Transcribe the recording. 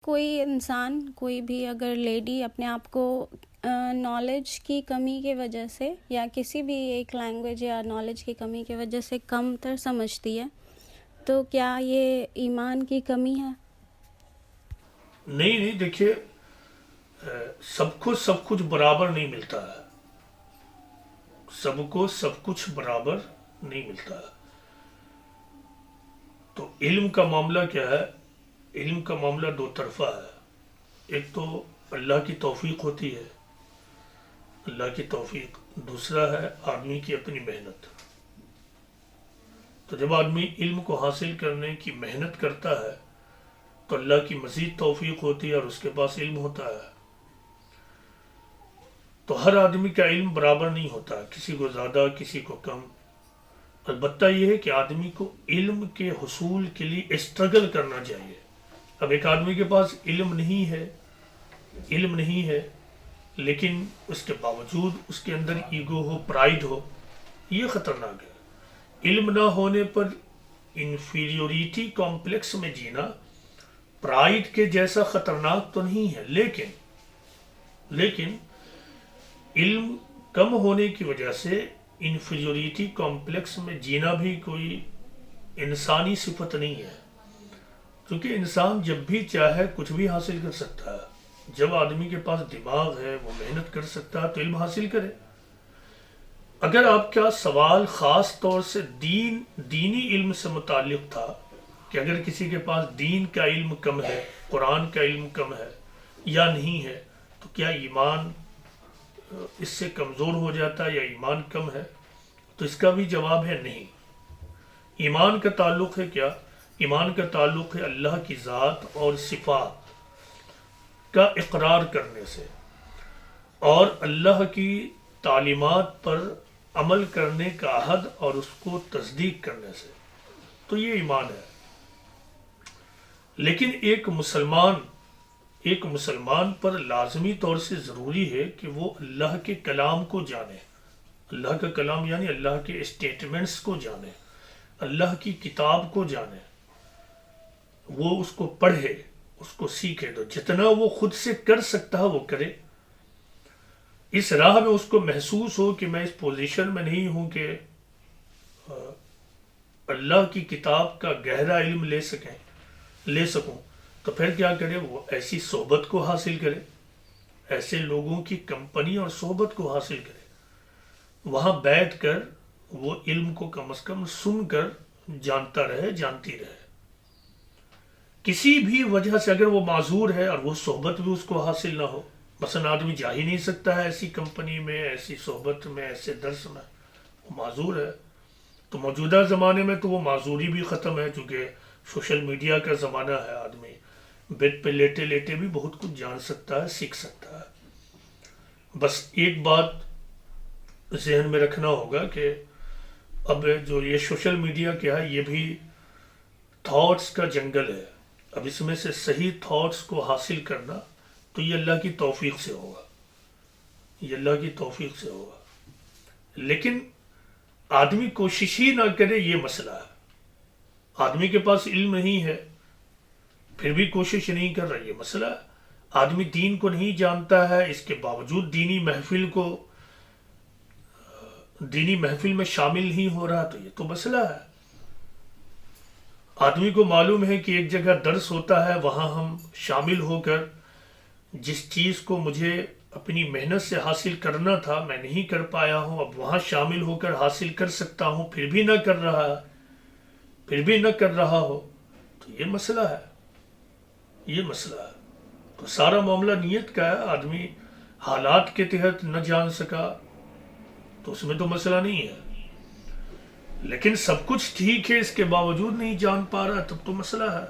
کوئی انسان، کوئی بھی اگر لیڈی اپنے آپ کو نالج کی کمی کی وجہ سے یا کسی بھی ایک لینگویج یا نالج کی کمی کی وجہ سے کم تر سمجھتی ہے تو کیا یہ ایمان کی کمی ہے؟ نہیں دیکھیے، سب کو سب کچھ برابر نہیں ملتا ہے. سب کو سب کچھ برابر نہیں ملتا ہے. تو علم کا معاملہ کیا ہے؟ علم کا معاملہ دو طرفہ ہے. ایک تو اللہ کی توفیق ہوتی ہے، اللہ کی توفیق. دوسرا ہے آدمی کی اپنی محنت. تو جب آدمی علم کو حاصل کرنے کی محنت کرتا ہے تو اللہ کی مزید توفیق ہوتی ہے اور اس کے پاس علم ہوتا ہے. تو ہر آدمی کا علم برابر نہیں ہوتا، کسی کو زیادہ کسی کو کم. البتہ یہ ہے کہ آدمی کو علم کے حصول کے لیے اسٹرگل کرنا چاہیے. اب ایک آدمی کے پاس علم نہیں ہے لیکن اس کے باوجود اس کے اندر ایگو ہو، پرائیڈ ہو، یہ خطرناک ہے. علم نہ ہونے پر انفیریورٹی کمپلیکس میں جینا پرائیڈ کے جیسا خطرناک تو نہیں ہے، لیکن علم کم ہونے کی وجہ سے انفیریورٹی کمپلیکس میں جینا بھی کوئی انسانی صفت نہیں ہے. کیونکہ انسان جب بھی چاہے کچھ بھی حاصل کر سکتا ہے. جب آدمی کے پاس دماغ ہے، وہ محنت کر سکتا ہے تو علم حاصل کرے. اگر آپ کا سوال خاص طور سے دینی علم سے متعلق تھا کہ اگر کسی کے پاس دین کا علم کم ہے، قرآن کا علم کم ہے یا نہیں ہے تو کیا ایمان اس سے کمزور ہو جاتا ہے یا ایمان کم ہے؟ تو اس کا بھی جواب ہے نہیں. ایمان کا تعلق ہے کیا؟ ایمان کا تعلق ہے اللہ کی ذات اور صفات کا اقرار کرنے سے اور اللہ کی تعلیمات پر عمل کرنے کا عہد اور اس کو تصدیق کرنے سے. تو یہ ایمان ہے. لیکن ایک مسلمان پر لازمی طور سے ضروری ہے کہ وہ اللہ کے کلام کو جانے. اللہ کا کلام یعنی اللہ کے اسٹیٹمنٹس کو جانے، اللہ کی کتاب کو جانے، وہ اس کو پڑھے، اس کو سیکھے. تو جتنا وہ خود سے کر سکتا ہے وہ کرے. اس راہ میں اس کو محسوس ہو کہ میں اس پوزیشن میں نہیں ہوں کہ اللہ کی کتاب کا گہرا علم لے سکوں تو پھر کیا کرے؟ وہ ایسی صحبت کو حاصل کرے، ایسے لوگوں کی کمپنی اور صحبت کو حاصل کرے. وہاں بیٹھ کر وہ علم کو کم از کم سن کر جانتا رہے، جانتی رہے. کسی بھی وجہ سے اگر وہ معذور ہے اور وہ صحبت بھی اس کو حاصل نہ ہو، مثلا آدمی جا ہی نہیں سکتا ہے ایسی کمپنی میں، ایسی صحبت میں، ایسے درس میں، وہ معذور ہے. تو موجودہ زمانے میں تو وہ معذوری بھی ختم ہے چونکہ سوشل میڈیا کا زمانہ ہے. آدمی بیڈ پہ لیٹے لیٹے بھی بہت کچھ جان سکتا ہے، سیکھ سکتا ہے. بس ایک بات ذہن میں رکھنا ہوگا کہ اب جو یہ سوشل میڈیا کیا ہے، یہ بھی تھاٹس کا جنگل ہے. اب اس میں سے صحیح تھاٹس کو حاصل کرنا تو یہ اللہ کی توفیق سے ہوگا. لیکن آدمی کوشش ہی نہ کرے، یہ مسئلہ ہے. آدمی کے پاس علم نہیں ہے پھر بھی کوشش نہیں کر رہا، یہ مسئلہ ہے. آدمی دین کو نہیں جانتا ہے، اس کے باوجود دینی محفل میں شامل نہیں ہو رہا، تو یہ تو مسئلہ ہے. آدمی کو معلوم ہے کہ ایک جگہ درس ہوتا ہے، وہاں ہم شامل ہو کر جس چیز کو مجھے اپنی محنت سے حاصل کرنا تھا میں نہیں کر پایا ہوں، اب وہاں شامل ہو کر حاصل کر سکتا ہوں، پھر بھی نہ کر رہا ہو تو یہ مسئلہ ہے. تو سارا معاملہ نیت کا ہے. آدمی حالات کے تحت نہ جان سکا تو اس میں تو مسئلہ نہیں ہے، لیکن سب کچھ ٹھیک ہے اس کے باوجود نہیں جان پا رہا، تب تو مسئلہ ہے.